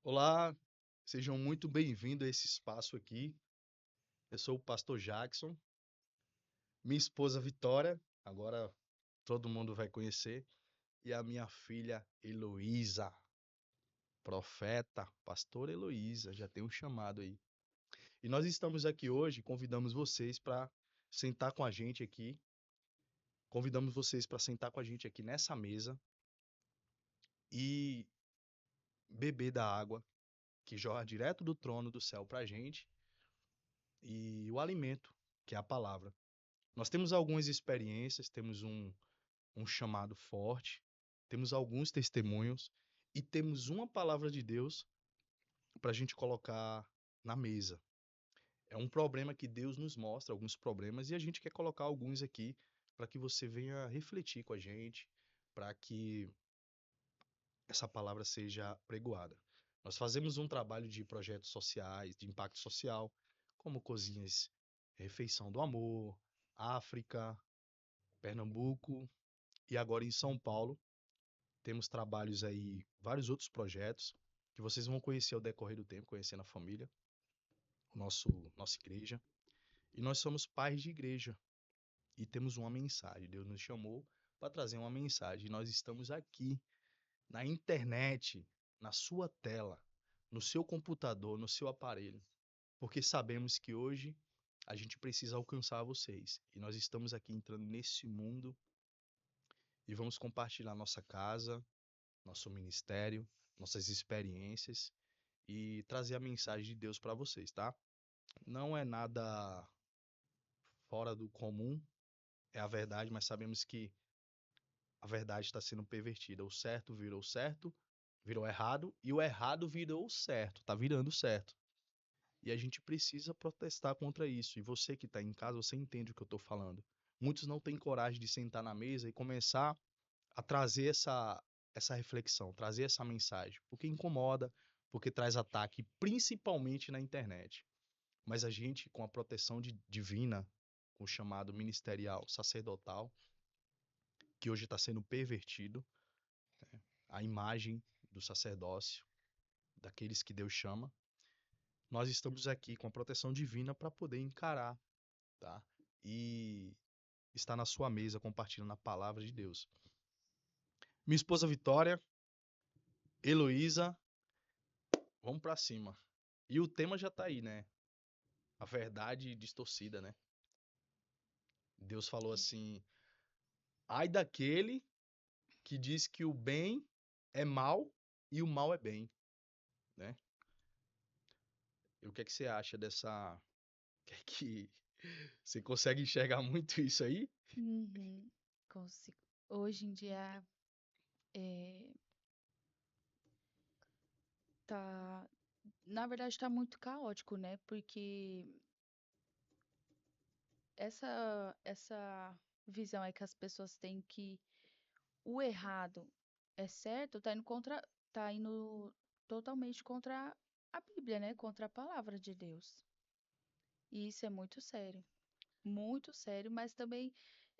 Olá, sejam muito bem-vindos a esse espaço aqui. Eu sou o pastor Jackson, minha esposa Vitória, agora todo mundo vai conhecer, e a minha filha Heloísa, profeta, pastora Heloísa, já tem um chamado aí. E nós estamos aqui hoje, convidamos vocês para sentar com a gente aqui, convidamos vocês para sentar com a gente aqui nessa mesa e beber da água que jorra direto do trono do céu para a gente e o alimento, que é a palavra. Nós temos algumas experiências, temos um chamado forte, temos alguns testemunhos e temos uma palavra de Deus para a gente colocar na mesa. É um problema que Deus nos mostra, alguns problemas, e a gente quer colocar alguns aqui para que você venha refletir com a gente, para que essa palavra seja pregoada. Nós fazemos um trabalho de projetos sociais, de impacto social, como cozinhas, Refeição do Amor, África, Pernambuco e agora em São Paulo. Temos trabalhos aí, vários outros projetos que vocês vão conhecer ao decorrer do tempo, conhecendo a família, nossa igreja. E nós somos pais de igreja e temos uma mensagem. Deus nos chamou para trazer uma mensagem. E nós estamos aqui na internet, na sua tela, no seu computador, no seu aparelho, porque sabemos que hoje a gente precisa alcançar vocês. E nós estamos aqui entrando nesse mundo e vamos compartilhar nossa casa, nosso ministério, nossas experiências e trazer a mensagem de Deus para vocês, tá? Não é nada fora do comum, é a verdade, mas sabemos que a verdade está sendo pervertida. O certo, virou errado, e o errado virou certo, tá virando certo. E a gente precisa protestar contra isso. E você que está em casa, você entende o que eu estou falando. Muitos não têm coragem de sentar na mesa e começar a trazer essa reflexão, trazer essa mensagem, porque incomoda, porque traz ataque, principalmente na internet. Mas a gente, com a proteção divina, com o chamado ministerial sacerdotal, que hoje está sendo pervertido, a imagem do sacerdócio, daqueles que Deus chama, nós estamos aqui com a proteção divina para poder encarar, tá? E estar na sua mesa compartilhando a palavra de Deus. Minha esposa Vitória, Heloísa, vamos para cima. E o tema já tá aí, né? A verdade distorcida, né? Deus falou assim: ai daquele que diz que o bem é mal e o mal é bem, né? E o que é que você acha dessa. Que é que você consegue enxergar muito isso aí? Uhum, consigo. Hoje em dia é, tá, na verdade tá muito caótico, né? Porque essa visão é que as pessoas têm que o errado é certo, tá indo totalmente contra a Bíblia, né? Contra a palavra de Deus. E isso é muito sério, mas também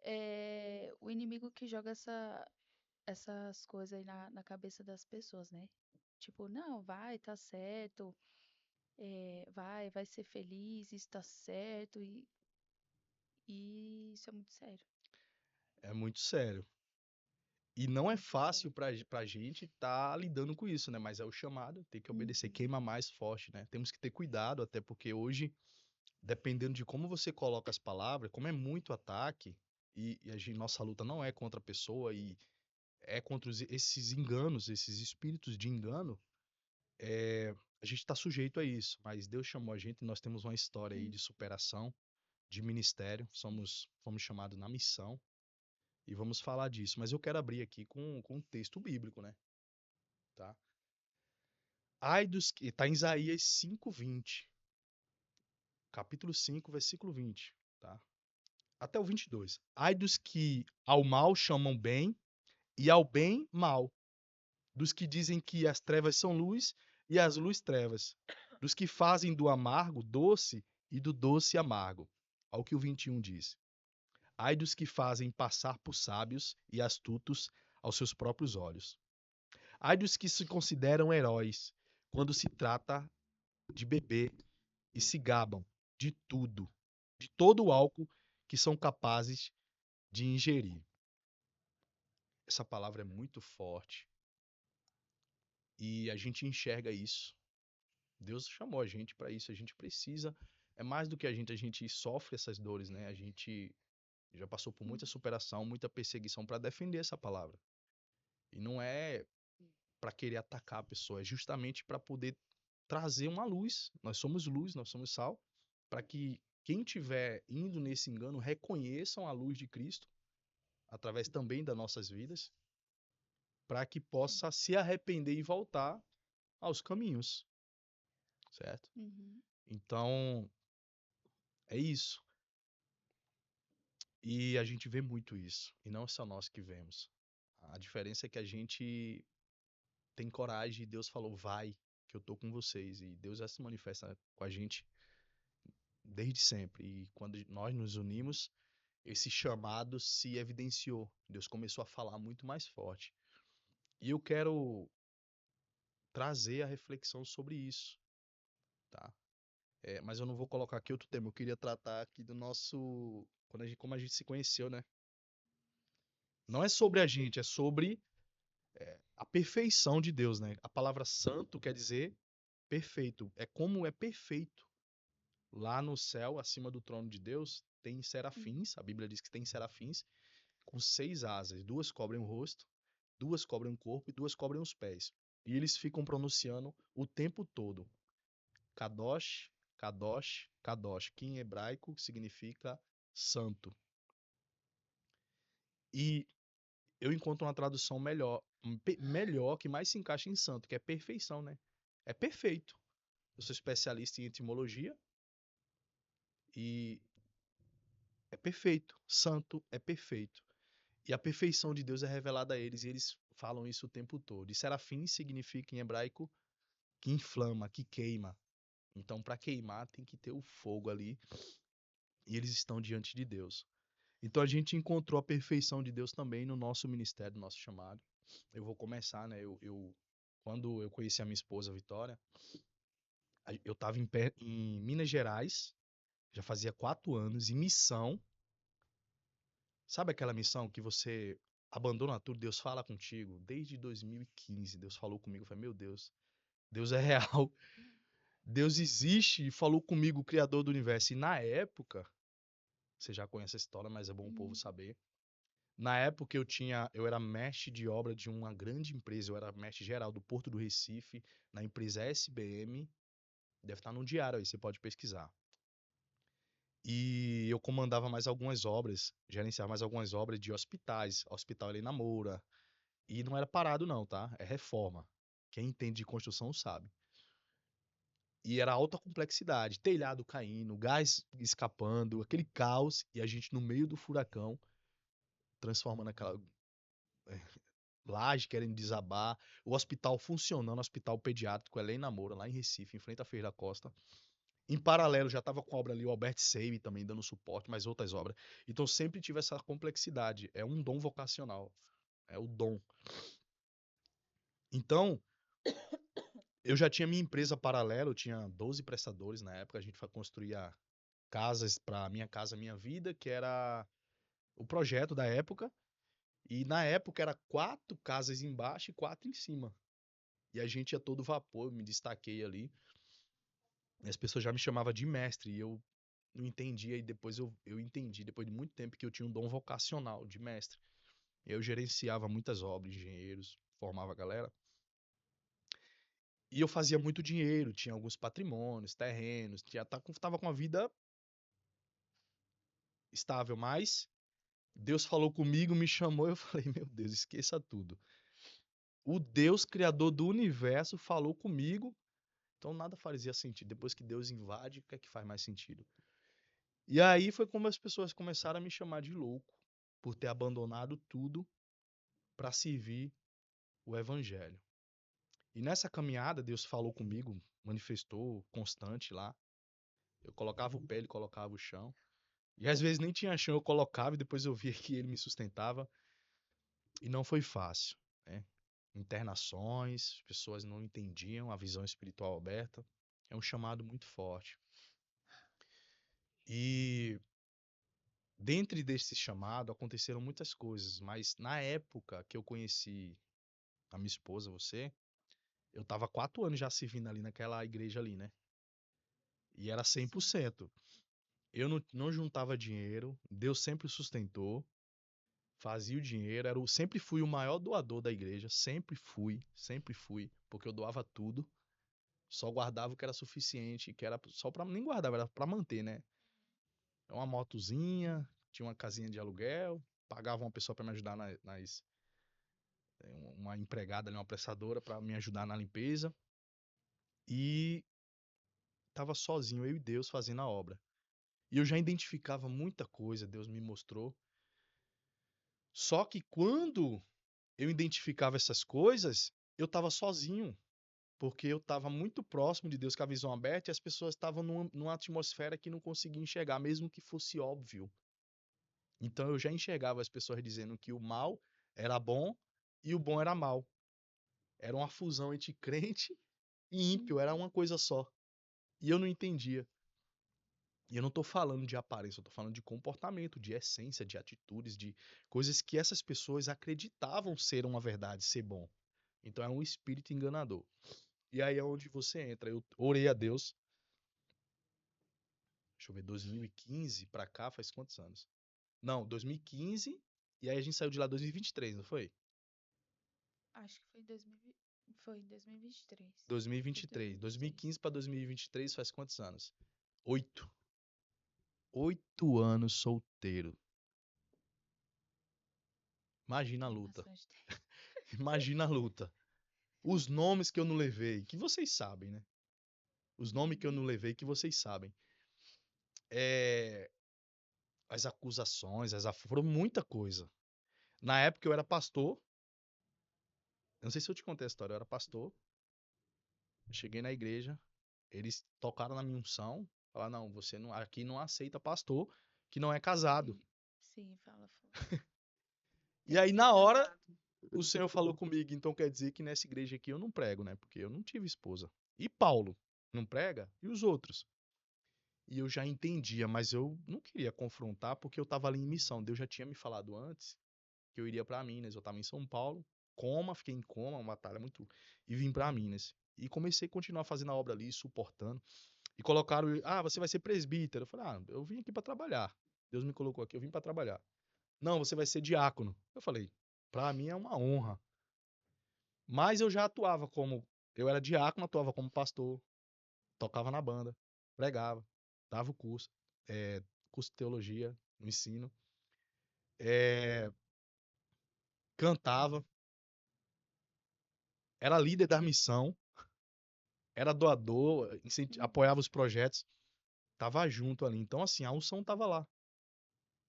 é o inimigo que joga essas coisas aí na cabeça das pessoas, né? Tipo, não, vai, tá certo, vai ser feliz, isso tá certo, e isso é muito sério, É muito sério. E não é muito fácil sério. pra gente estar lidando com isso, né? Mas é o chamado, tem que obedecer. Uhum, Queima mais forte, né? Temos que ter cuidado, até porque hoje, dependendo de como você coloca as palavras, como é muito ataque, nossa luta não é contra a pessoa e é contra esses enganos, esses espíritos de engano, a gente está sujeito a isso. Mas Deus chamou a gente e nós temos uma história aí hum, de superação, de ministério, fomos chamados na missão e vamos falar disso. Mas eu quero abrir aqui com um texto bíblico, né? Tá? Ai dos que. Está em Isaías 5:20. Capítulo 5, versículo 20. Tá? Até o 22. Ai dos que ao mal chamam bem e ao bem mal. Dos que dizem que as trevas são luz e as luz trevas. Dos que fazem do amargo doce e do doce amargo. Ao que o 21 diz. Ai dos que fazem passar por sábios e astutos aos seus próprios olhos. Ai dos que se consideram heróis, quando se trata de beber e se gabam de tudo, de todo o álcool que são capazes de ingerir. Essa palavra é muito forte e a gente enxerga isso. Deus chamou a gente para isso, a gente precisa, é mais do que a gente sofre essas dores, né? A gente já passou por muita Hum, superação, muita perseguição para defender essa palavra. E não é para querer atacar a pessoa, é justamente para poder trazer uma luz. Nós somos luz, nós somos sal, para que quem estiver indo nesse engano reconheçam a luz de Cristo através também das nossas vidas, para que sim. possa se arrepender e voltar aos caminhos, certo? Uhum. Então, é isso. E a gente vê muito isso, e não é só nós que vemos. A diferença é que a gente tem coragem e Deus falou, vai, que eu tô com vocês. E Deus já se manifesta com a gente desde sempre. E quando nós nos unimos, esse chamado se evidenciou. Deus começou a falar muito mais forte. E eu quero trazer a reflexão sobre isso, tá? Mas eu não vou colocar aqui outro tema. Eu queria tratar aqui do nosso, como a gente se conheceu, né? Não é sobre a Sim. gente, é sobre a perfeição de Deus, né? A palavra santo quer dizer perfeito. É como é perfeito. Lá no céu, acima do trono de Deus, tem Hum. serafins. A Bíblia diz que tem serafins com 6 asas. Duas cobrem o rosto, duas cobrem o corpo e duas cobrem os pés. E eles ficam pronunciando o tempo todo. Kadosh, Kadosh, Kadosh, que em hebraico significa santo. E eu encontro uma tradução melhor, melhor que mais se encaixa em santo, que é perfeição, né? É perfeito. Eu sou especialista em etimologia e é perfeito. Santo é perfeito. E a perfeição de Deus é revelada a eles, e eles falam isso o tempo todo. E serafim significa em hebraico que inflama, que queima. Então, para queimar, tem que ter o fogo ali, e eles estão diante de Deus. Então, a gente encontrou a perfeição de Deus também no nosso ministério, no nosso chamado. Eu vou começar, né? Quando eu conheci a minha esposa, Vitória, eu estava em Minas Gerais, já fazia 4 anos, em missão. Sabe aquela missão que você abandona tudo, Deus fala contigo? Desde 2015, Deus falou comigo. Eu falei, meu Deus, Deus é real, Deus existe e falou comigo, o Criador do universo. E na época, você já conhece a história, mas é bom o povo Uhum. saber. Na época eu era mestre de obra de uma grande empresa, eu era mestre geral do Porto do Recife, na empresa SBM, deve estar no diário aí, você pode pesquisar. E eu comandava mais algumas obras, gerenciava mais algumas obras de hospitais, Hospital Helena Moura. E não era parado não, tá? É reforma. Quem entende de construção sabe. E era alta complexidade, telhado caindo, gás escapando, aquele caos, e a gente no meio do furacão, transformando aquela laje querendo desabar, o hospital funcionando, o hospital pediátrico Helena Moura, lá em Recife, em frente à Feira da Costa. Em paralelo, já estava com a obra ali, o Albert Seib também dando suporte, mas outras obras. Então sempre tive essa complexidade. É um dom vocacional. É o dom. Então, eu já tinha minha empresa paralela, eu tinha 12 prestadores na época, a gente construía casas para Minha Casa Minha Vida, que era o projeto da época. E na época era 4 casas embaixo e 4 em cima. E a gente ia todo vapor, eu me destaquei ali. E as pessoas já me chamavam de mestre, e eu não entendia, e depois eu entendi, depois de muito tempo, que eu tinha um dom vocacional de mestre. Eu gerenciava muitas obras, engenheiros, formava a galera. E eu fazia muito dinheiro, tinha alguns patrimônios, terrenos, tava com a vida estável, mas Deus falou comigo, me chamou, eu falei, meu Deus, esqueça tudo. O Deus criador do universo falou comigo, então nada fazia sentido. Depois que Deus invade, o que é que faz mais sentido? E aí foi como as pessoas começaram a me chamar de louco por ter abandonado tudo para servir o evangelho. E nessa caminhada, Deus falou comigo, manifestou constante lá. Eu colocava o pé, ele colocava o chão. E às vezes nem tinha chão, eu colocava e depois eu via que ele me sustentava. E não foi fácil, né? internações, as pessoas não entendiam a visão espiritual aberta. É um chamado muito forte. E dentro desse chamado aconteceram muitas coisas, mas na época que eu conheci a minha esposa, você, eu tava 4 anos já servindo ali naquela igreja ali, né? E era cem por Sim. cento. Eu não juntava dinheiro, Deus sempre sustentou, fazia o dinheiro, sempre fui o maior doador da igreja, sempre fui, porque eu doava tudo, só guardava o que era suficiente, que era só para nem guardava, era para manter, né? Uma motozinha, tinha uma casinha de aluguel, pagava uma pessoa para me ajudar uma empregada ali, uma prestadora para me ajudar na limpeza e tava sozinho, eu e Deus fazendo a obra. E eu já identificava muita coisa, Deus me mostrou. Só que quando eu identificava essas coisas, eu estava sozinho, porque eu estava muito próximo de Deus com a visão aberta e as pessoas estavam numa atmosfera que não conseguia enxergar, mesmo que fosse óbvio. Então eu já enxergava as pessoas dizendo que o mal era bom e o bom era mal. Era uma fusão entre crente e ímpio, era Uhum. uma coisa só. E eu não entendia. E eu não estou falando de aparência, eu estou falando de comportamento, de essência, de atitudes, de coisas que essas pessoas acreditavam ser uma verdade, ser bom. Então é um espírito enganador. E aí é onde você entra. Eu orei a Deus, deixa eu ver, 2015 pra cá faz quantos anos? Não, 2015, e aí a gente saiu de lá em 2023, não foi? Acho que foi em 2000, foi em 2023. Foi 2023. 2023. 2015 para 2023 faz quantos anos? 8. 8 anos solteiro. Imagina a É luta. bastante tempo. Imagina a luta. Os nomes que eu não levei, que vocês sabem, né? Os nomes que eu Uhum. não levei, que vocês sabem. É, as acusações, foram muita coisa. Na época eu era pastor. Eu não sei se eu te contei a história. Eu era pastor. Eu cheguei na igreja. Eles tocaram na minha unção. Falaram, não, você não, aqui não aceita pastor que não é casado. Sim. Sim, fala. E Tem que aí, ser na hora, casado. o Senhor falou comigo. Então quer dizer que nessa igreja aqui eu não prego, né? Porque eu não tive esposa. E Paulo não prega? E os outros? E eu já entendia, mas eu não queria confrontar porque eu estava ali em missão. Deus já tinha me falado antes que eu iria para Minas. Eu estava em São Paulo, fiquei em coma, uma batalha muito. E vim para Minas. E comecei a continuar fazendo a obra ali, suportando. E colocaram, você vai ser presbítero. Eu falei, eu vim aqui para trabalhar. Deus me colocou aqui, eu vim para trabalhar. Não, você vai ser diácono. Eu falei, para mim é uma honra. Mas eu já atuava como. Eu era diácono, atuava como pastor, tocava na banda, pregava, dava o curso, curso de teologia, no ensino, é, cantava, era líder da missão, era doador, Uhum. apoiava os projetos, tava junto ali. Então, assim, a unção tava lá.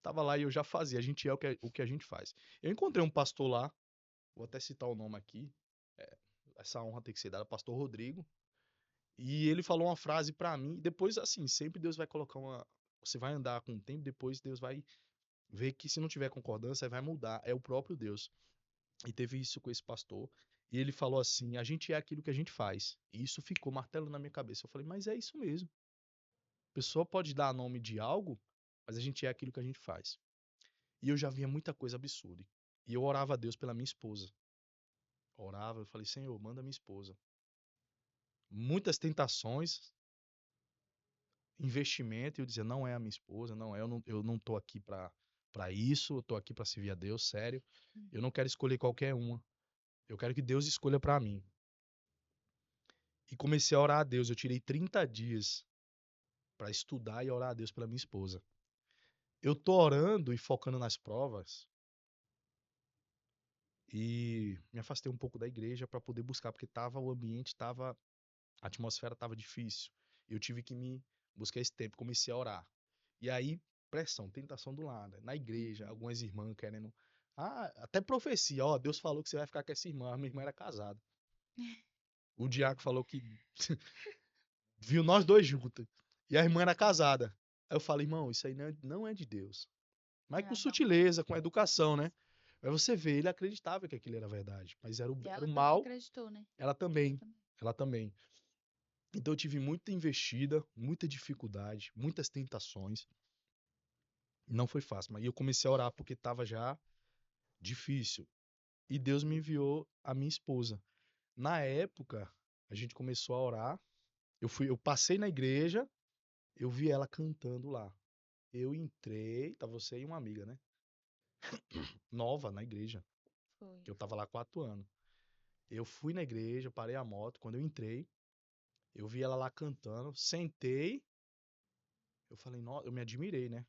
Tava lá e eu já fazia. A gente é o que a gente faz. Eu encontrei um pastor lá, vou até citar o nome aqui, é, essa honra tem que ser dada, pastor Rodrigo, e ele falou uma frase pra mim, e depois, assim, sempre Deus vai colocar uma. Você vai andar com o tempo, depois Deus vai ver que se não tiver concordância, vai mudar. É o próprio Deus. E teve isso com esse pastor. E ele falou assim: a gente é aquilo que a gente faz. E isso ficou martelo na minha cabeça. Eu falei, mas é isso mesmo. A pessoa pode dar nome de algo, mas a gente é aquilo que a gente faz. E eu já via muita coisa absurda. E eu orava a Deus pela minha esposa. Orava, eu falei, Senhor, manda minha esposa. Muitas tentações, investimento, e eu dizia, não é a minha esposa, não é, eu não tô aqui para isso, eu tô aqui para servir a Deus, sério. Eu não Uhum. quero escolher qualquer uma. Eu quero que Deus escolha para mim. E comecei a orar a Deus. Eu tirei 30 dias para estudar e orar a Deus pela minha esposa. Eu tô orando e focando nas provas e me afastei um pouco da igreja para poder buscar, porque o ambiente tava, a atmosfera tava difícil. Eu tive que me buscar esse tempo, comecei a orar. E aí, pressão, tentação do lado, na igreja, Uhum. algumas irmãs querendo, até profecia, ó, Deus falou que você vai ficar com essa irmã, a minha irmã era casada. O diácono falou que viu nós dois juntos. E a irmã era casada. Aí eu falei, irmão, isso aí não é de Deus. Mas com Ah, não mesmo. sutileza, com educação, né? Aí você vê, ele acreditava que aquilo era verdade, mas E era o ela também mal, acreditou, né? ela Ela também, também. ela também. Então eu tive muita investida, muita dificuldade, muitas tentações. Não foi fácil, mas eu comecei a orar porque estava já difícil. E Deus me enviou a minha esposa. Na época, a gente começou a orar. Eu passei na igreja, eu vi ela cantando lá. Eu entrei, tá você e uma amiga, né? Nova na igreja, Foi. que eu tava lá há 4 anos. Eu fui na igreja, parei a moto. Quando eu entrei, eu vi ela lá cantando, sentei. Eu falei, nossa, eu me admirei, né?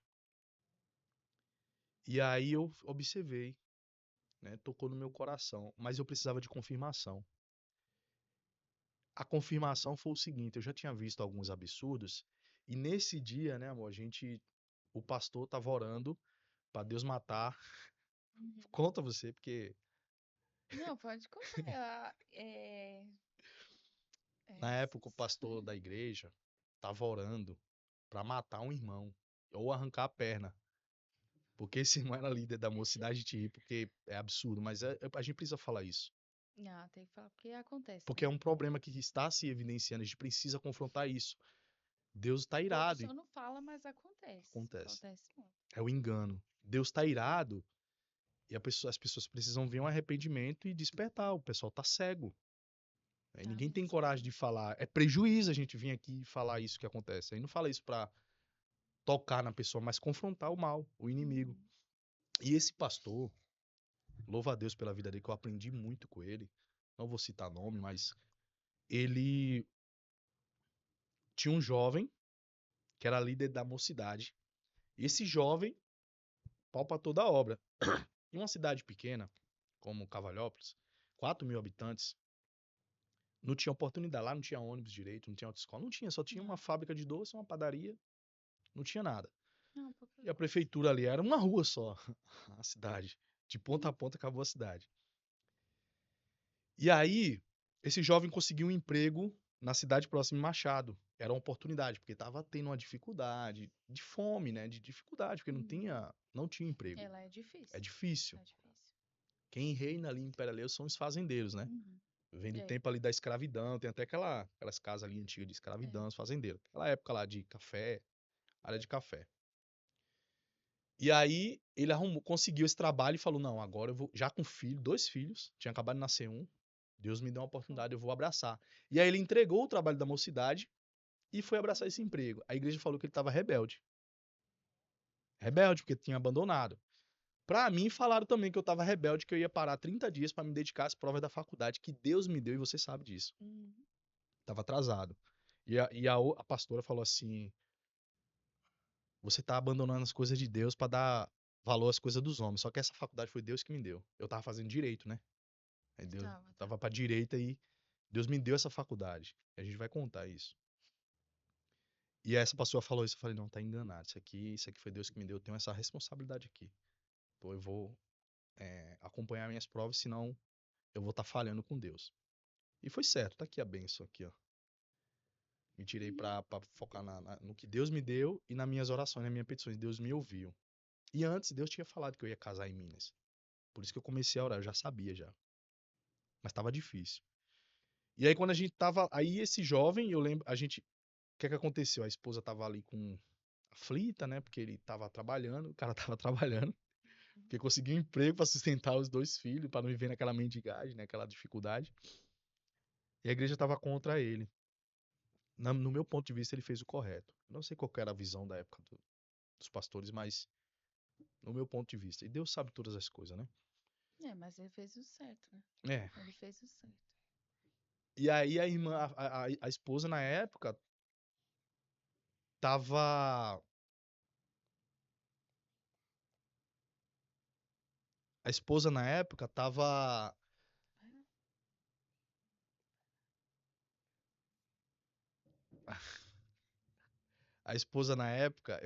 E aí eu observei, né? Tocou no meu coração, mas eu precisava de confirmação. A confirmação foi o seguinte, eu já tinha visto alguns absurdos, e nesse dia, né, amor, o pastor tava orando pra Deus matar. Uhum. Conta você, porque Não, pode contar. na época o pastor É, da igreja tava orando pra matar um irmão ou arrancar a perna, porque esse irmão era líder da mocidade de porque é absurdo, mas a gente precisa falar isso, não, tem que falar porque acontece, porque né? é um problema que está se evidenciando, a gente precisa confrontar isso. Deus está O povo irado, e só não fala, mas acontece. acontece. Acontece muito. É o engano. Deus está irado. E as pessoas precisam ver um arrependimento e despertar. O pessoal tá cego. Aí Tá ninguém tem mesmo. coragem de falar. É prejuízo a gente vir aqui e falar isso que acontece. Aí não fala isso pra tocar na pessoa, mas confrontar o mal, o inimigo. Uhum. E esse pastor, louva a Deus pela vida dele, que eu aprendi muito com ele. Não vou citar nome, mas ele tinha um jovem que era líder da mocidade. E esse jovem, pau pra toda a obra. Em uma cidade pequena, como Cavalhópolis, 4.000 habitantes, não tinha oportunidade. Lá não tinha ônibus direito, não tinha autoescola, não tinha, só tinha uma Não, fábrica de doce, uma padaria, não tinha nada. não, pouca E a coisa. prefeitura ali era uma rua só, a cidade. De ponta a ponta acabou a cidade. E aí, esse jovem conseguiu um emprego na cidade próxima de Machado. Era uma oportunidade, porque estava tendo uma dificuldade de fome, né? De dificuldade, porque Uhum. não tinha emprego. Ela é É difícil. difícil. É difícil. Quem reina ali em Imperaléu são os fazendeiros, né? Uhum. Vem do É, tempo ali da escravidão, tem até aquelas casas ali antigas de é. escravidão, os fazendeiros. Aquela época lá de café, área de café. E aí ele conseguiu esse trabalho e falou: Não, agora eu vou, já com filho, 2 filhos, tinha acabado de nascer um. Deus me deu uma Foi. oportunidade, eu vou abraçar. E aí ele entregou o trabalho da mocidade e foi abraçar esse emprego. A igreja falou que ele estava rebelde. Rebelde, porque tinha abandonado. Pra mim, falaram também que eu estava rebelde, que eu ia parar 30 dias para me dedicar às provas da faculdade que Deus me deu e você sabe disso. Uhum. Tava atrasado. A pastora falou assim: Você tá abandonando as coisas de Deus para dar valor às coisas dos homens. Só que essa faculdade foi Deus que me deu. Eu tava fazendo direito, né? Aí Deus Tava, tava. tava pra direita e Deus me deu essa faculdade. E a gente vai contar isso. E essa pessoa falou isso, eu falei, não, tá enganado. Isso aqui foi Deus que me deu, eu tenho essa responsabilidade aqui. Então eu vou acompanhar minhas provas, senão eu vou estar falhando com Deus. E foi certo, tá aqui a benção aqui, ó. Me tirei Uhum. pra focar no que Deus me deu e nas minhas orações, nas minhas petições. Deus me ouviu. E antes, Deus tinha falado que eu ia casar em Minas. Por isso que eu comecei a orar, eu já sabia já. Mas tava difícil. E aí quando a gente tava, aí esse jovem, eu lembro, o que é que aconteceu? A esposa tava ali com aflita, né? Porque ele tava trabalhando, o cara tava trabalhando, porque conseguiu um emprego para sustentar os 2 filhos, para não viver naquela mendigagem, né? Aquela dificuldade. E a igreja tava contra ele. No meu ponto de vista, ele fez o correto. Eu não sei qual que era a visão da época dos pastores, mas no meu ponto de vista. E Deus sabe todas as coisas, né? É, mas ele fez o certo, né? É. Ele fez o certo. E aí a irmã, a esposa na época tava. A esposa na época tava. A esposa na época,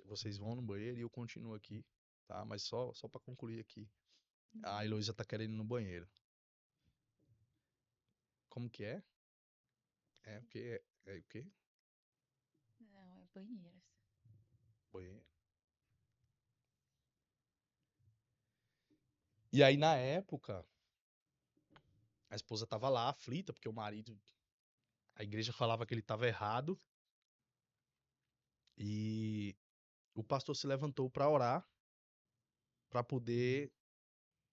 vocês vão no banheiro e eu continuo aqui, tá? Mas só para concluir aqui. A Uhum. Heloísa tá querendo ir no banheiro. Como que é? É o quê? Não, é banheiras. Banheiro. E aí, na época, a esposa tava lá, aflita, porque o marido, a igreja falava que ele tava errado, e o pastor se levantou para orar, para poder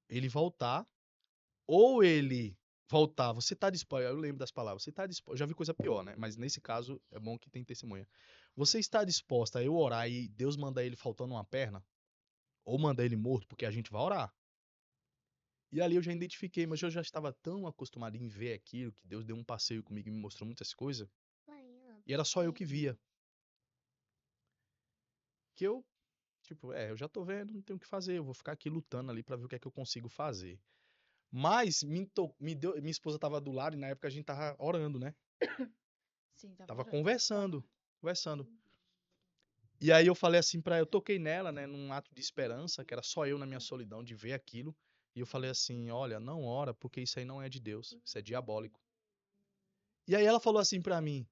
ele voltar, ou ele voltar, você tá disposto, eu lembro das palavras, você tá disposto, eu já vi coisa pior, né? Mas nesse caso, é bom que tem testemunha. Você está disposta a eu orar e Deus manda ele faltando uma perna? Ou manda ele morto, porque a gente vai orar. E ali eu já identifiquei, mas eu já estava tão acostumado em ver aquilo, que Deus deu um passeio comigo e me mostrou muitas coisas, e era só eu que via. Que eu, tipo, eu já tô vendo, não tenho o que fazer, eu vou ficar aqui lutando ali pra ver o que é que eu consigo fazer. Mas me deu, minha esposa tava do lado e na época a gente tava orando, né? Sim, tava Tava orando. conversando. E aí eu falei assim pra ela, eu toquei nela, né, num ato de esperança, que era só eu na minha solidão de ver aquilo, e eu falei assim, olha, não ora, porque isso aí não é de Deus, isso é diabólico. E aí ela falou assim pra mim,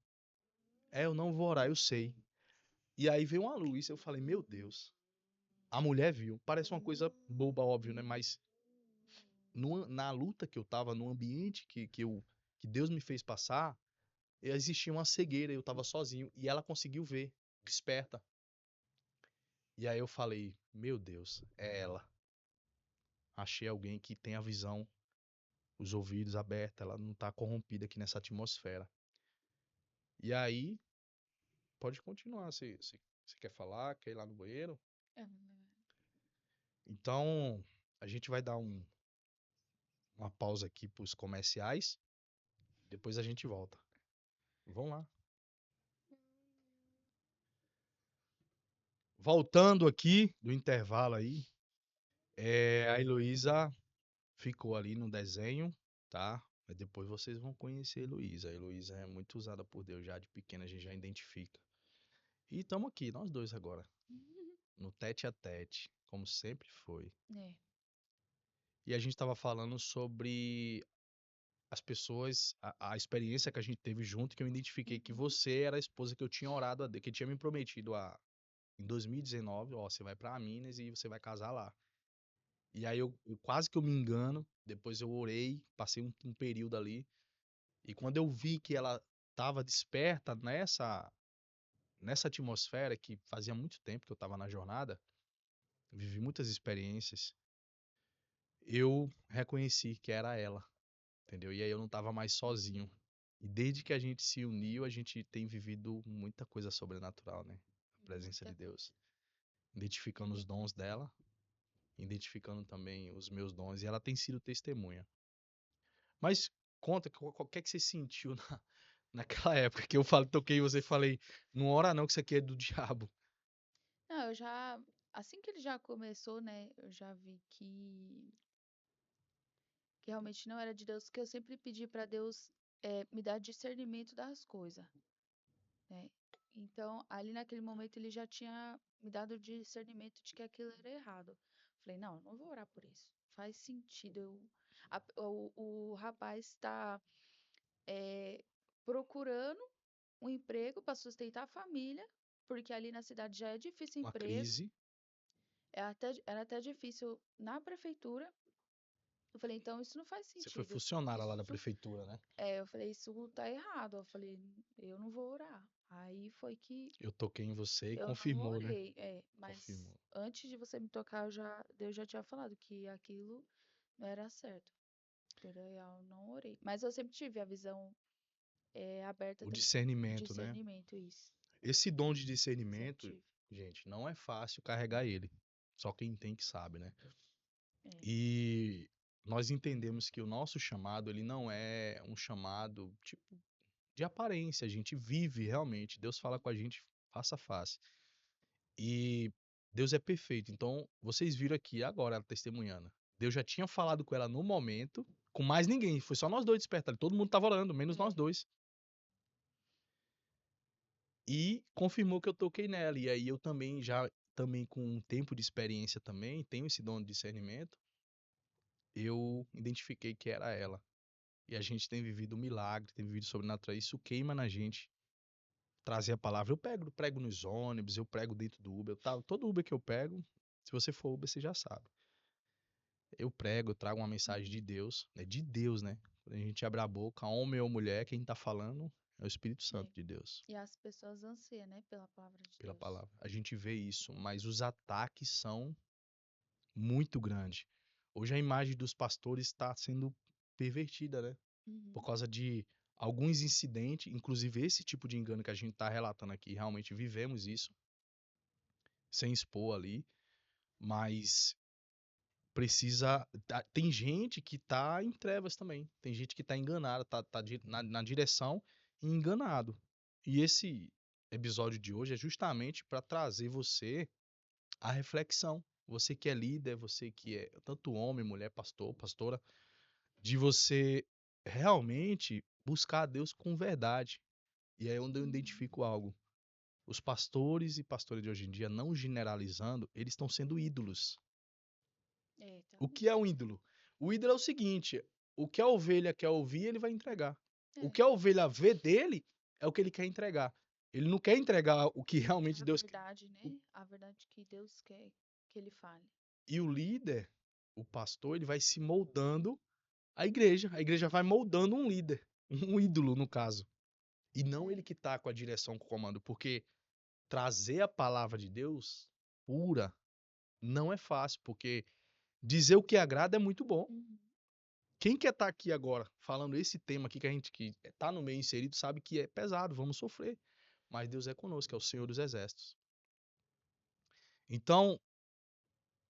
eu não vou orar, eu sei. E aí veio uma luz, eu falei, meu Deus. A mulher viu. Parece uma coisa boba, óbvio, né? Mas na luta que eu tava, no ambiente que Deus me fez passar, existia uma cegueira, eu tava sozinho. E ela conseguiu ver, desperta. E aí eu falei, meu Deus, é ela. Achei alguém que tem a visão, os ouvidos abertos, ela não tá corrompida aqui nessa atmosfera. E aí, pode continuar, se quer falar, quer ir lá no banheiro. É, Então, a gente vai dar uma pausa aqui para os comerciais. Depois a gente volta. Vamos lá. Voltando aqui do intervalo aí, a Heloísa ficou ali no desenho, tá? Mas depois vocês vão conhecer a Heloísa. A Heloísa é muito usada por Deus já de pequena, a gente já identifica. E estamos aqui, nós dois agora, no tete a tete, como sempre foi. é. E a gente estava falando sobre as pessoas, a experiência que a gente teve junto, que eu identifiquei que Uhum. você era a esposa que eu tinha orado a Deus, que tinha me prometido em 2019, ó, você vai pra Minas e você vai casar lá. E aí eu quase que eu me engano, depois eu orei, passei um período ali, e quando eu vi que ela estava desperta nessa atmosfera que fazia muito tempo que eu estava na jornada, vivi muitas experiências, eu reconheci que era ela, entendeu? E aí eu não estava mais sozinho. E desde que a gente se uniu, a gente tem vivido muita coisa sobrenatural, né? A presença Muita de coisa. Deus. Identificando os dons dela, identificando também os meus dons, e ela tem sido testemunha. Mas conta, qual que é que você sentiu naquela época que eu falei, toquei em você e falei, não ora não, que isso aqui é do diabo. Não, eu já. Assim que ele já começou, né? Eu já vi que realmente não era de Deus, que eu sempre pedi pra Deus me dar discernimento das coisas, né? Então, ali naquele momento, ele já tinha me dado o discernimento de que aquilo era errado. Falei, não, eu não vou orar por isso. Faz sentido. O rapaz está procurando um emprego para sustentar a família, porque ali na cidade já é difícil Uma emprego, crise, era até difícil na prefeitura. Eu falei, então isso não faz você foi sentido. funcionária lá da Isso, prefeitura, né? eu falei, isso tá errado. Eu falei, eu não vou orar. Aí foi que Eu toquei em você e eu não confirmou, né? orei, mas Confirmou. antes de você me tocar, Deus já tinha falado que aquilo não era certo. Entendeu? Eu não orei. Mas eu sempre tive a visão aberta O também. discernimento, né? Discernimento, isso. Esse dom de Sempre discernimento, tive. gente, não é fácil carregar ele. Só quem tem que sabe, né? É. E nós entendemos que o nosso chamado, ele não é um chamado tipo de aparência, a gente vive realmente. Deus fala com a gente face a face. E Deus é perfeito. Então, vocês viram aqui agora ela testemunhando. Deus já tinha falado com ela no momento, com mais ninguém. Foi só nós dois despertar. Todo mundo tava orando, menos nós É. dois. E confirmou que eu toquei nela. E aí eu também também com um tempo de experiência também, tenho esse dom de discernimento, eu identifiquei que era ela. E a gente tem vivido um milagre, tem vivido sobrenatural. Isso queima na gente trazer a palavra. Eu prego nos ônibus, eu prego dentro do Uber. Todo Uber que eu pego, se você for Uber, você já sabe. Eu prego, eu trago uma mensagem de Deus, é de Deus, né? Quando a gente abre a boca, homem ou mulher, quem tá falando é o Espírito É. Santo de Deus, E as pessoas anseiam, né, pela palavra de pela Deus. palavra. A gente vê isso, mas os ataques são muito grandes. Hoje a imagem dos pastores está sendo pervertida, né? Por Uhum. causa de alguns incidentes, inclusive esse tipo de engano que a gente está relatando aqui, realmente vivemos isso, sem expor ali, mas tem gente que tá em trevas também. Tem gente que tá enganada, na direção e enganado. E esse episódio de hoje é justamente para trazer você à reflexão. Você que é líder, você que é tanto homem, mulher, pastor, pastora, de você realmente buscar a Deus com verdade. E aí é onde eu Uhum. identifico algo. Os pastores e pastoras de hoje em dia, não generalizando, eles estão sendo ídolos. É, tá O que é mesmo. um ídolo? O ídolo é o seguinte: o que a ovelha quer ouvir, ele vai entregar. O É. que a ovelha vê dele é o que ele quer entregar. Ele não quer entregar o que realmente A Deus quer. verdade, né? A verdade que Deus quer que ele fale. E o líder, o pastor, ele vai se moldando a igreja. A igreja vai moldando um líder, um ídolo, no caso. E não ele É. que está com a direção, com o comando. Porque trazer a palavra de Deus pura não é fácil. Porque dizer o que agrada é muito bom. Uhum. Quem quer estar aqui agora falando esse tema aqui que a gente que tá no meio inserido sabe que é pesado, vamos sofrer. Mas Deus é conosco, é o Senhor dos Exércitos. Então,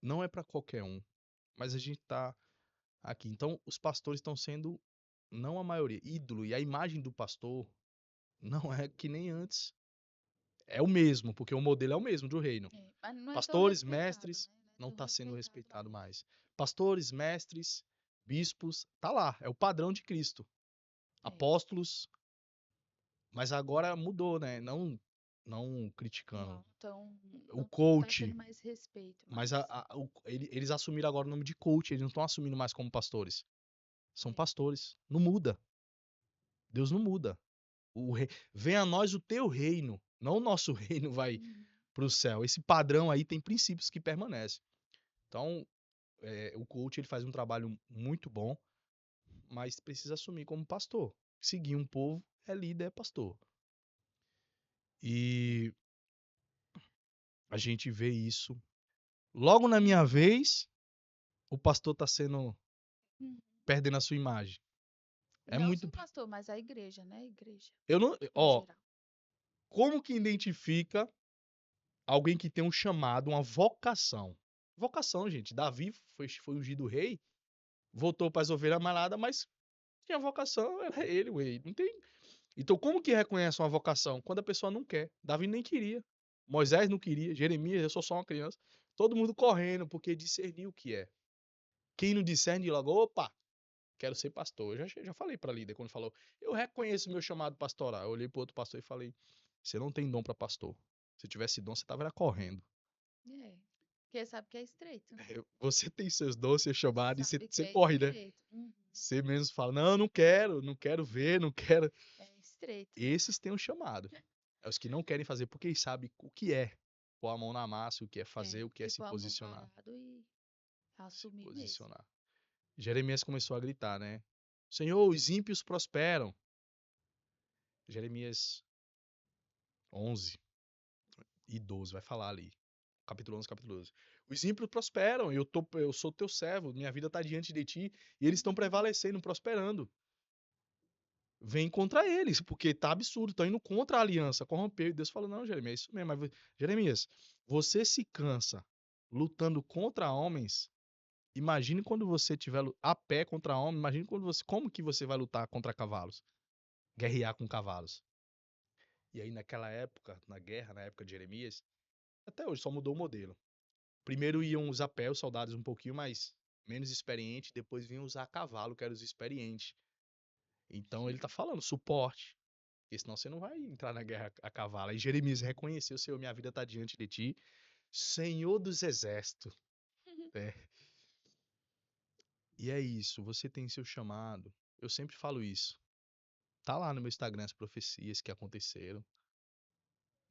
não é para qualquer um, mas a gente tá aqui. Então, os pastores estão sendo, não a maioria, ídolo. E a imagem do pastor não é que nem antes. É o mesmo, porque o modelo é o mesmo do reino. É. Mas não é tão Pastores, respeitado, mestres, né? Não é não tão está sendo respeitado respeitado mais. mais. Pastores, mestres, bispos, tá lá, é o padrão de Cristo. É. Apóstolos, mas agora mudou, né? Não criticando. O Não tá coach, tendo mais respeito mas mais. eles assumiram agora o nome de coach, eles não estão assumindo mais como pastores. São É. pastores. Não muda. Deus não muda. Venha a nós o teu reino. Não o nosso reino vai Uhum. para o céu. Esse padrão aí tem princípios que permanecem. Então, o coach ele faz um trabalho muito bom, mas precisa assumir como pastor. Seguir um povo é líder, é pastor. E a gente vê isso. Logo na minha vez, o pastor está sendo Uhum. perdendo a sua imagem. É Não muito. só o pastor, mas a igreja, né? A igreja, Eu não. no Ó, geral. como que identifica alguém que tem um chamado, uma vocação? Vocação, gente. Davi foi ungido rei, voltou para as ovelhas maladas, mas tinha vocação, era ele o rei. Não tem. Então, como que reconhece uma vocação? Quando a pessoa não quer. Davi nem queria. Moisés não queria. Jeremias, eu sou só uma criança. Todo mundo correndo, porque discerniu o que é. Quem não discerne logo, opa, quero ser pastor. Eu já falei para a líder quando falou, eu reconheço meu chamado pastoral. Eu olhei para outro pastor e falei, você não tem dom para pastor. Se tivesse dom, você tava correndo. É. Porque sabe que é estreito. Você tem seus dons, seu chamado, e você, Sabe que você é corre, né? estreito. Uhum. Você mesmo fala, não, não quero, não quero ver, não quero. É estreito. Esses têm um chamado. É os que não querem fazer porque eles sabem o que é pôr a mão na massa, o que é fazer, É. o que é E se pôr a mão posicionar. parado e Se assumir mesmo. posicionar. Jeremias começou a gritar, né? Senhor, os ímpios prosperam. Jeremias 11 e 12 vai falar ali. Capítulo 11, capítulo 12. Os ímpios prosperam, eu sou teu servo, minha vida está diante de ti, e eles estão prevalecendo, prosperando. Vem contra eles, porque tá absurdo, estão indo contra a aliança, corrompeu. E Deus falou: não, Jeremias, é isso mesmo. Jeremias, você se cansa lutando contra homens. Imagine quando você estiver a pé contra homens, imagine como que você vai lutar contra cavalos, guerrear com cavalos. E aí naquela época, na guerra, na época de Jeremias, até hoje só mudou o modelo. Primeiro iam usar pé os soldados um pouquinho mais menos experientes, depois vinham usar cavalo, que eram os experientes. Então ele tá falando suporte, porque senão você não vai entrar na guerra a cavalo. Aí Jeremias reconheceu: Senhor, minha vida está diante de ti, Senhor dos exércitos. É. E é isso, você tem seu chamado. Eu sempre falo isso. Tá lá no meu Instagram as profecias que aconteceram,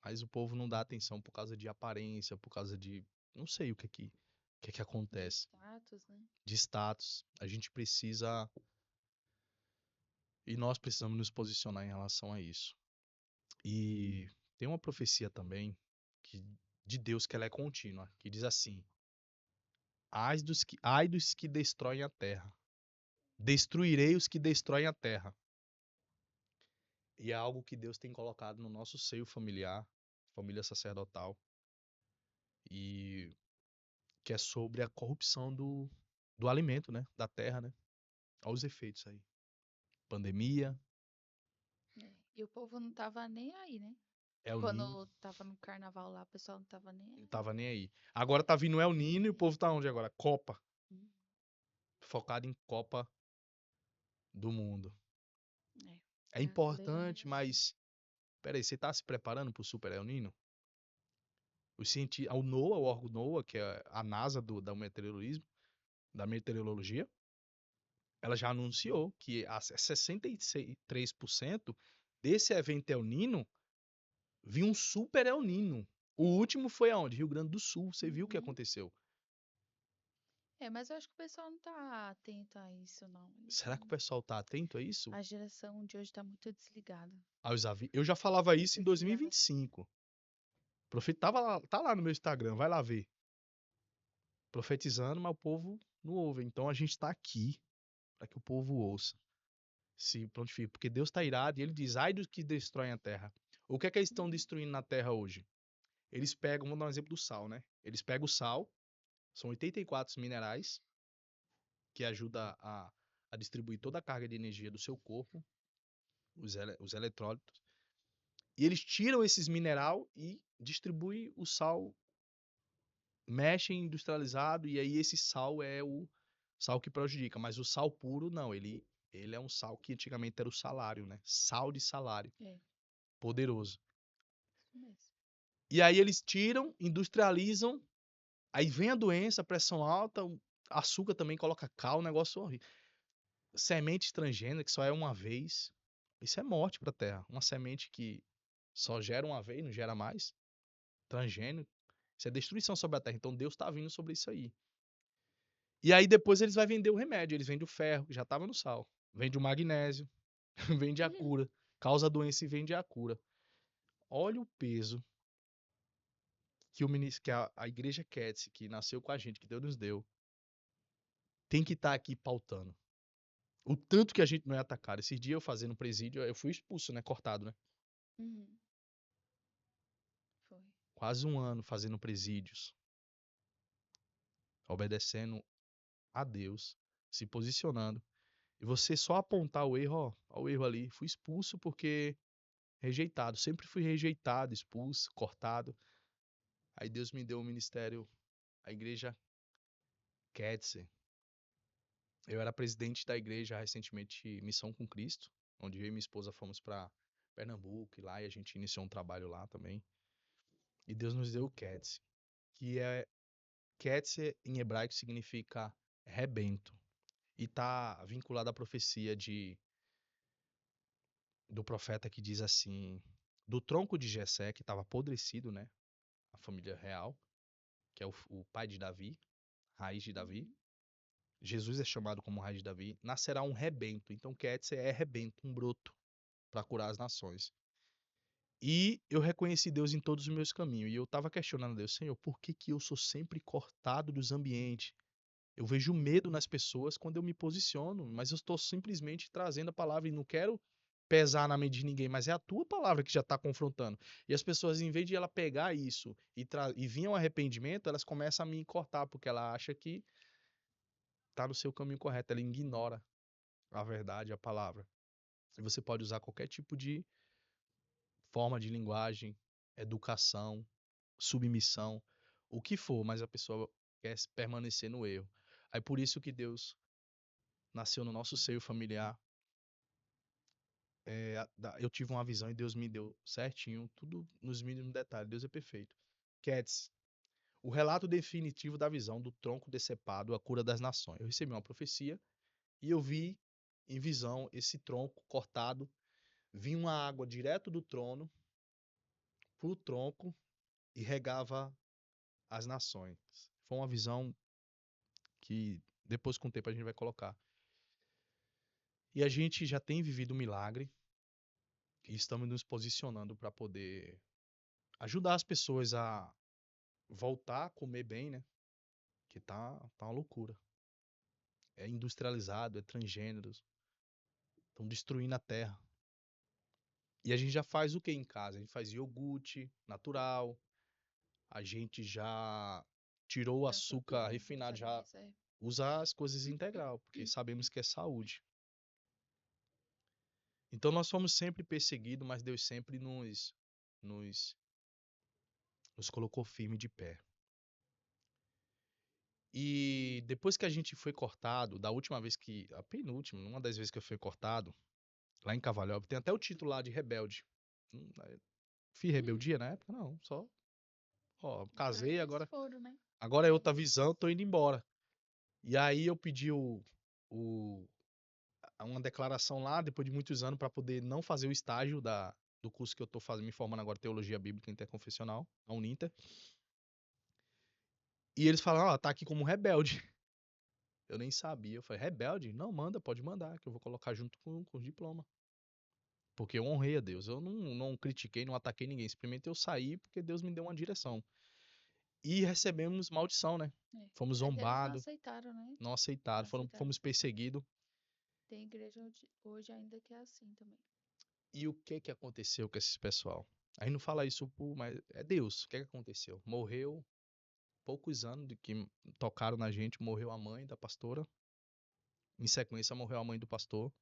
mas o povo não dá atenção por causa de aparência, por causa de não sei o que que é que De acontece? status, né? De status. A gente precisa, e nós precisamos nos posicionar em relação a isso. E tem uma profecia também que, de Deus que ela é contínua, que diz assim: ai dos que destroem a terra. Destruirei os que destroem a terra. E é algo que Deus tem colocado no nosso seio familiar, família sacerdotal, e que é sobre a corrupção do alimento, né? Da terra, né? Olha os efeitos aí. Pandemia, É. E o povo não tava nem aí, né? El Nino, Quando tava no carnaval lá, o pessoal não tava nem não aí. tava nem aí. Agora tá vindo El Nino e o povo tá onde agora? Copa. Hum, Focado em Copa do Mundo. É, É brasileirão é importante, assim. mas peraí, você tá se preparando pro Super El Nino? O NOAA, o órgão NOAA, que é a NASA da meteorologismo, da meteorologia, ela já anunciou que 63% desse evento El Nino viu um Super El Nino. O último foi aonde? Rio Grande do Sul. Você viu o que Uhum. aconteceu? É, mas eu acho que o pessoal não tá atento a isso, não. Eles Será que o não... pessoal tá atento a isso? A geração de hoje tá muito desligada. Eu já falava isso em Desligada. 2025. O profeta tá lá no meu Instagram, vai lá ver. Profetizando, mas o povo não ouve. Então a gente tá aqui para que o povo ouça. Se prontifique, porque Deus está irado e ele diz: ai dos que destroem a terra. O que é que eles estão Uhum. destruindo na terra hoje? Eles pegam, vamos dar um exemplo do sal, né? Eles pegam o sal, são 84 minerais que ajuda a distribuir toda a carga de energia do seu corpo, os eletrólitos, e eles tiram esses mineral e distribuem o sal, mexem industrializado, e aí esse sal é o sal que prejudica, mas o sal puro não, ele é um sal que antigamente era o salário, né? Sal de salário, É, poderoso. isso mesmo. E aí eles tiram, industrializam, aí vem a doença, a pressão alta, o açúcar também coloca cal, o negócio horrível. Semente transgênica, que só é uma vez, isso é morte para a terra. Uma semente que só gera uma vez, não gera mais, transgênico, isso é destruição sobre a terra. Então Deus está vindo sobre isso aí. E aí depois eles vão vender o remédio, eles vendem o ferro, que já estava no sal, vende o magnésio, vende a cura, causa a doença e vende a cura. Olha o peso que a igreja Ketsi, que nasceu com a gente, que Deus nos deu, tem que estar aqui pautando. O tanto que a gente não é atacado. Esses dias eu fazendo presídio, eu fui expulso, né? Cortado, né? Uhum. Foi. Quase um ano fazendo presídios, obedecendo a Deus, se posicionando. E você só apontar o erro, ó o erro ali. Fui expulso porque rejeitado. Sempre fui rejeitado, expulso, cortado. Aí Deus me deu o ministério, a igreja Ketsi. Eu era presidente da igreja recentemente, Missão com Cristo, onde eu e minha esposa fomos para Pernambuco e lá e a gente iniciou um trabalho lá também. E Deus nos deu o Ketsi, que é Ketsi em hebraico significa rebento e está vinculado à profecia do profeta que diz assim, do tronco de Jessé que estava apodrecido, né? A família real, que é o pai de Davi, raiz de Davi. Uhum. Jesus é chamado como raiz de Davi. Nascerá um rebento. Então Ketsi é rebento, um broto para curar as nações. E eu reconheci Deus em todos os meus caminhos. E eu estava questionando a Deus, Senhor, por que que eu sou sempre cortado dos ambientes? Eu vejo medo nas pessoas quando eu me posiciono, mas eu estou simplesmente trazendo a palavra e não quero pesar na mente de ninguém, mas é a tua palavra que já está confrontando. E as pessoas, em vez de ela pegar isso e vir ao arrependimento, elas começam a me cortar, porque ela acha que está no seu caminho correto. Ela ignora a verdade, a palavra. E você pode usar qualquer tipo de forma de linguagem, educação, submissão, o que for, mas a pessoa quer permanecer no erro. Aí por isso que Deus nasceu no nosso seio familiar. Eu tive uma visão e Deus me deu certinho, tudo nos mínimos detalhes. Deus é perfeito. Cats, o relato definitivo da visão do tronco decepado, a cura das nações. Eu recebi uma profecia e eu vi em visão esse tronco cortado, vinha uma água direto do trono para o tronco e regava as nações. Foi uma visão que depois com o tempo a gente vai colocar. E a gente já tem vivido um milagre e estamos nos posicionando para poder ajudar as pessoas a voltar a comer bem, né? Que tá uma loucura. É industrializado, é transgêneros, estão destruindo a terra. E a gente já faz o que em casa? A gente faz iogurte natural, a gente já tirou o Graças a açúcar Deus, né? refinado, Usa já mais, é. usa as coisas integral, porque sabemos que é saúde. Então nós fomos sempre perseguidos, mas Deus sempre nos, nos colocou firme de pé. E depois que a gente foi cortado, da última vez que, a penúltima, uma das vezes que eu fui cortado, lá em Cavalhobe, tem até o título lá de rebelde. Fiz Hum, rebeldia na época? Não, só, ó, Aí casei, eles agora, foram, né? agora é outra visão, tô indo embora. E aí eu pedi o, uma declaração lá, depois de muitos anos, para poder não fazer o estágio do curso que eu tô fazendo, me formando agora, Teologia Bíblica Interconfessional, a Uninter. E eles falaram, ó, tá aqui como rebelde. Eu nem sabia. Eu falei, rebelde? Não, manda, pode mandar, que eu vou colocar junto com o diploma. Porque eu honrei a Deus. Eu não critiquei, não ataquei ninguém. Simplesmente eu saí porque Deus me deu uma direção. E recebemos maldição, né? É. Fomos É que eles não zombados, aceitaram, né? não Não aceitaram, aceitaram. fomos perseguidos. Tem igreja hoje ainda que é assim também. E o que que aconteceu com esse pessoal? A gente não fala isso mas é Deus. O que que aconteceu? Morreu poucos anos de que tocaram na gente, morreu a mãe da pastora. Em sequência, morreu a mãe do pastor.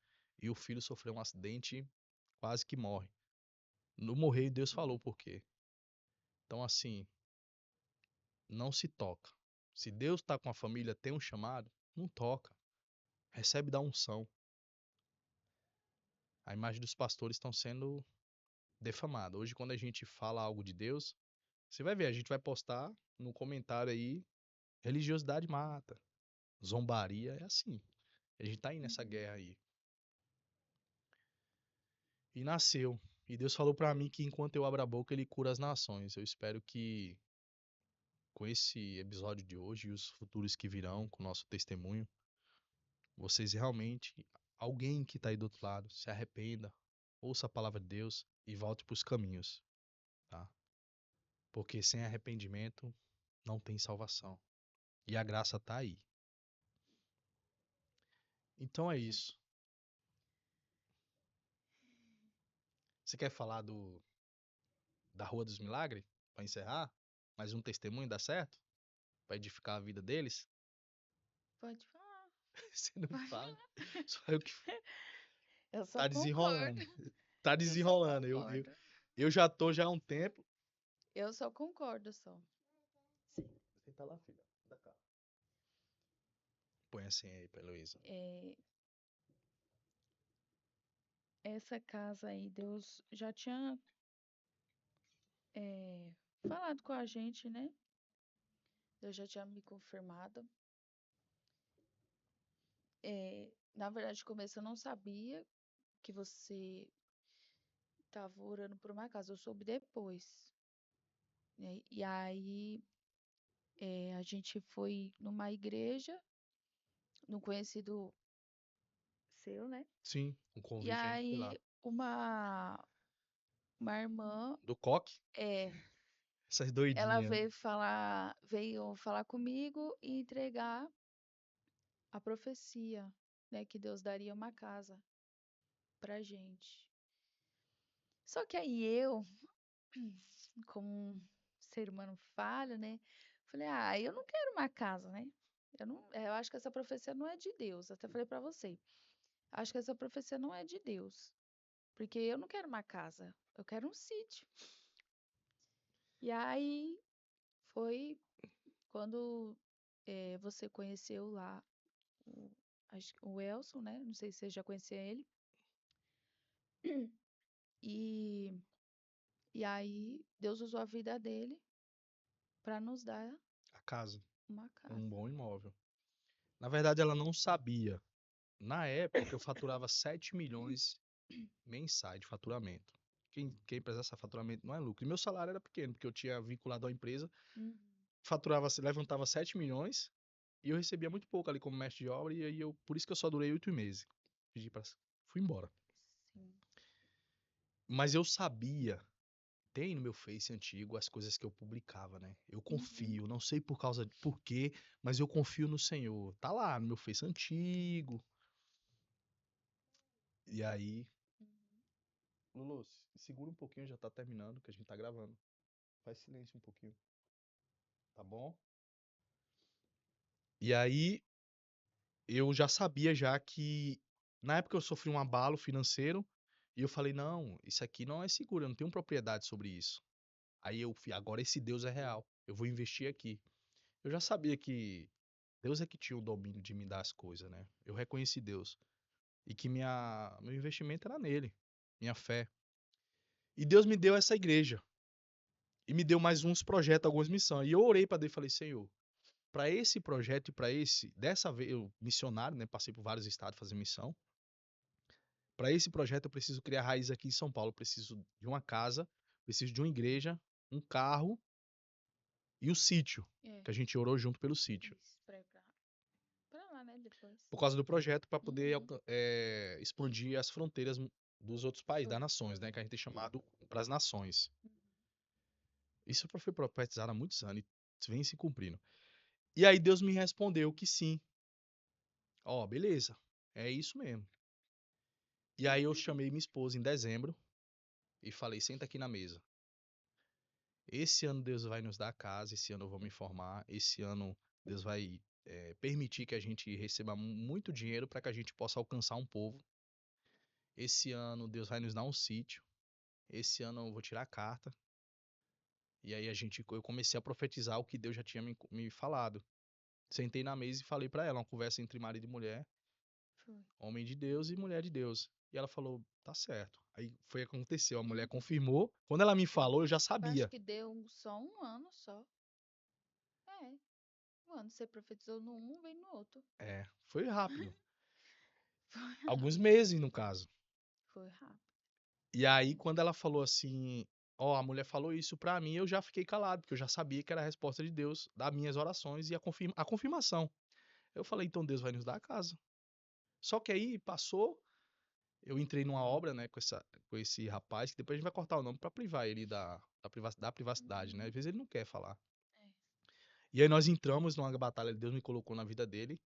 E o filho sofreu um acidente, quase que morre. No morrer, Deus falou por quê. Então, assim, não se toca. Se Deus está com a família, tem um chamado, não toca. Recebe da unção. A imagem dos pastores estão sendo defamada. Hoje, quando a gente fala algo de Deus, você vai ver, a gente vai postar no comentário aí, religiosidade mata, zombaria é assim. A gente tá aí nessa Uhum. guerra aí. E nasceu. E Deus falou pra mim que enquanto eu abro a boca, ele cura as nações. Eu espero que com esse episódio de hoje e os futuros que virão, com o nosso testemunho, vocês realmente, alguém que tá aí do outro lado, se arrependa, ouça a palavra de Deus e volte pros caminhos, tá? Porque sem arrependimento não tem salvação. E a graça tá aí. Então é É. isso. Você quer falar da Rua dos Milagres? Pra encerrar? Mais um testemunho dá certo? Pra edificar a vida deles? Pode falar, Você não pode fala. falar. Só eu que Eu só tá concordo. desenrolando. Tá Eu só desenrolando. concordo. Eu já tô já há um tempo. Eu só concordo só. Sim. Senta lá, filha. Da cá. Põe assim aí pra Heloísa. É, essa casa aí, Deus já tinha é, falado com a gente, né? Deus já tinha me confirmado. Na verdade, no começo eu não sabia que você estava orando por uma casa. Eu soube depois, né? E aí a gente foi numa igreja, num conhecido seu, né? Sim, o E convite a gente foi lá. aí uma irmã, Do coque? é, Essas ela doidinhas, né? veio falar comigo e entregar a profecia, né, que Deus daria uma casa pra gente. Só que aí eu, como um ser humano falho, né, falei: "Ah, eu não quero uma casa, né? Eu acho que essa profecia não é de Deus". Até falei pra você. Acho que essa profecia não é de Deus, porque eu não quero uma casa, eu quero um sítio. E aí foi quando você conheceu lá o, o Elson, né? Não sei se você já conhecia ele. E, e aí Deus usou a vida dele para nos dar A casa. uma Um casa. bom imóvel. Na verdade, ela não sabia. Na época, eu faturava 7 milhões mensais de faturamento. Quem presta faturamento não é lucro. E meu salário era pequeno, porque eu tinha vinculado à empresa, Uhum. faturava, levantava 7 milhões E eu recebia muito pouco ali como mestre de obra, e aí por isso que eu só durei 8 meses. Pedi pra, fui embora. Sim. Mas eu sabia, tem no meu Face antigo as coisas que eu publicava, né? Eu Uhum. confio, não sei por quê, mas eu confio no Senhor. Tá lá no meu Face antigo. E aí, Lulu, segura um pouquinho, já tá terminando, que a gente tá gravando. Faz silêncio um pouquinho, tá bom? E aí, eu já sabia já que na época eu sofri um abalo financeiro e eu falei, não, isso aqui não é seguro, eu não tenho propriedade sobre isso. Aí agora esse Deus é real, eu vou investir aqui. Eu já sabia que Deus é que tinha o domínio de me dar as coisas, né? Eu reconheci Deus e que meu investimento era nele, minha fé. E Deus me deu essa igreja e me deu mais uns projetos, algumas missões. E eu orei para Deus e falei, Senhor, para esse projeto e para dessa vez eu missionário, né, passei por vários estados fazendo missão. Para esse projeto eu preciso criar raiz aqui em São Paulo, eu preciso de uma casa, preciso de uma igreja, um carro e o sítio, É, que a gente orou junto pelo sítio. isso, pra lá, né, depois. Por causa do projeto, para poder Uhum. expandir as fronteiras dos outros países, das nações, né, que a gente tem chamado para as nações. Isso foi profetizado há muitos anos e vem se cumprindo. E aí Deus me respondeu que sim. Ó, beleza, é isso mesmo. E aí eu chamei minha esposa em dezembro e falei, senta aqui na mesa. Esse ano Deus vai nos dar a casa, esse ano eu vou me formar, esse ano Deus vai permitir que a gente receba muito dinheiro para que a gente possa alcançar um povo. Esse ano Deus vai nos dar um sítio. Esse ano eu vou tirar a carta. E aí eu comecei a profetizar o que Deus já tinha me falado. Sentei na mesa e falei para ela, uma conversa entre marido e mulher, Foi. homem de Deus e mulher de Deus. E ela falou, tá certo. Aí foi o que aconteceu, a mulher confirmou. Quando ela me falou, eu já Eu acho sabia. que deu só um ano só. É, um ano. Você profetizou no um, vem no outro. É, foi rápido. Foi Alguns rápido. meses, no caso. Foi rápido. E aí, quando ela falou assim, ó, a mulher falou isso pra mim, eu já fiquei calado, porque eu já sabia que era a resposta de Deus das minhas orações e a confirmação. Eu falei, então Deus vai nos dar a casa. Só que aí passou, eu entrei numa obra, né, com esse rapaz, que depois a gente vai cortar o nome pra privar ele da privacidade, né? Uhum. Às vezes ele não quer falar. É. E aí nós entramos numa batalha que Deus me colocou na vida dele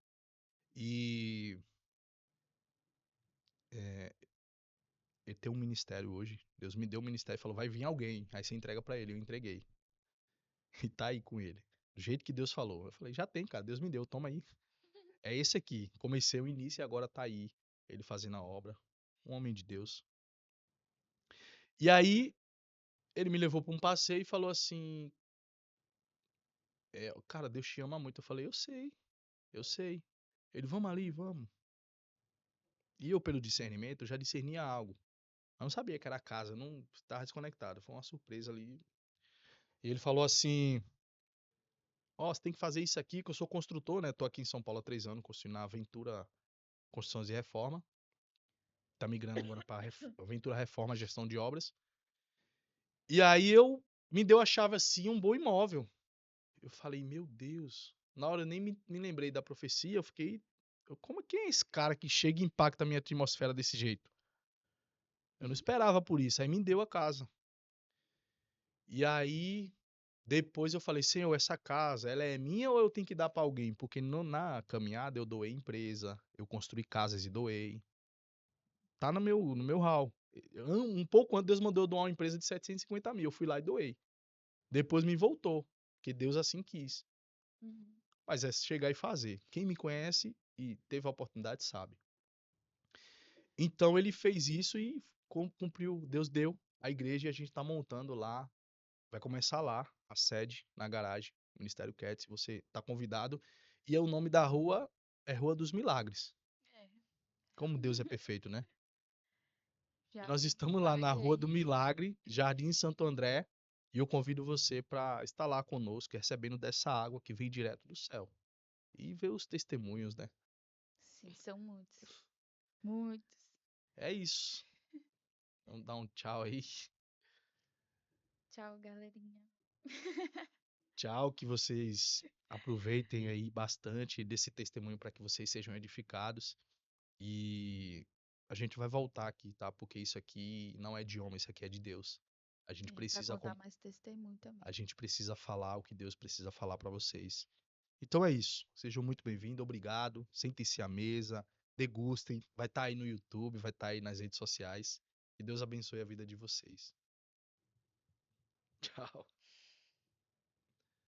e é, ele tem um ministério hoje. Deus me deu um ministério e falou, vai vir alguém. Aí você entrega pra ele, eu entreguei. E tá aí com ele. Do jeito que Deus falou. Eu falei, já tem, cara, Deus me deu, toma aí. É esse aqui. Comecei o início e agora tá aí. Ele fazendo a obra. Um homem de Deus. E aí, ele me levou pra um passeio e falou assim: cara, Deus te ama muito. Eu falei, eu sei, eu sei. Ele, vamos ali, vamos. E eu, pelo discernimento, já discernia algo. Eu não sabia que era a casa, eu não estava desconectado. Foi uma surpresa ali. E ele falou assim: ó, você tem que fazer isso aqui, que eu sou construtor, né? Tô aqui em São Paulo há 3 anos, construindo na Aventura Construções e Reforma. Tá migrando agora para Aventura Reforma Gestão de Obras. E aí me deu a chave assim, um bom imóvel. Eu falei, meu Deus. Na hora eu nem me lembrei da profecia, eu fiquei. Como que é esse cara que chega e impacta a minha atmosfera desse jeito? Eu não esperava por isso. Aí me deu a casa. E aí, depois eu falei, Senhor, essa casa, ela é minha ou eu tenho que dar pra alguém? Porque na caminhada eu doei empresa, eu construí casas e doei. Tá no meu hall. Um pouco antes, Deus mandou eu doar uma empresa de 750 mil. Eu fui lá e doei. Depois me voltou, que Deus assim quis. Uhum. Mas é chegar e fazer. Quem me conhece e teve a oportunidade sabe. Então ele fez isso e cumpriu. Deus deu a igreja e a gente está montando lá. Vai começar lá, a sede, na garagem, Ministério Cats. Você está convidado. E o nome da rua é Rua dos Milagres. É. Como Deus é perfeito, né? E Já nós estamos lá na Rua marquei. do Milagre, Jardim Santo André. E eu convido você para estar lá conosco, recebendo dessa água que vem direto do céu. E ver os testemunhos, né? Sim, são muitos. Muitos. É isso. Vamos dar um tchau aí. Tchau, galerinha. Tchau, que vocês aproveitem aí bastante desse testemunho para que vocês sejam edificados. E a gente vai voltar aqui, tá? Porque isso aqui não é de homem, isso aqui é de Deus. A gente É, para precisa, contar mais testemunho também. a gente precisa falar o que Deus precisa falar para vocês. Então é isso. Sejam muito bem-vindos, obrigado. Sentem-se à mesa, degustem. Vai estar aí no YouTube, vai estar aí nas redes sociais. Que Deus abençoe a vida de vocês. Tchau.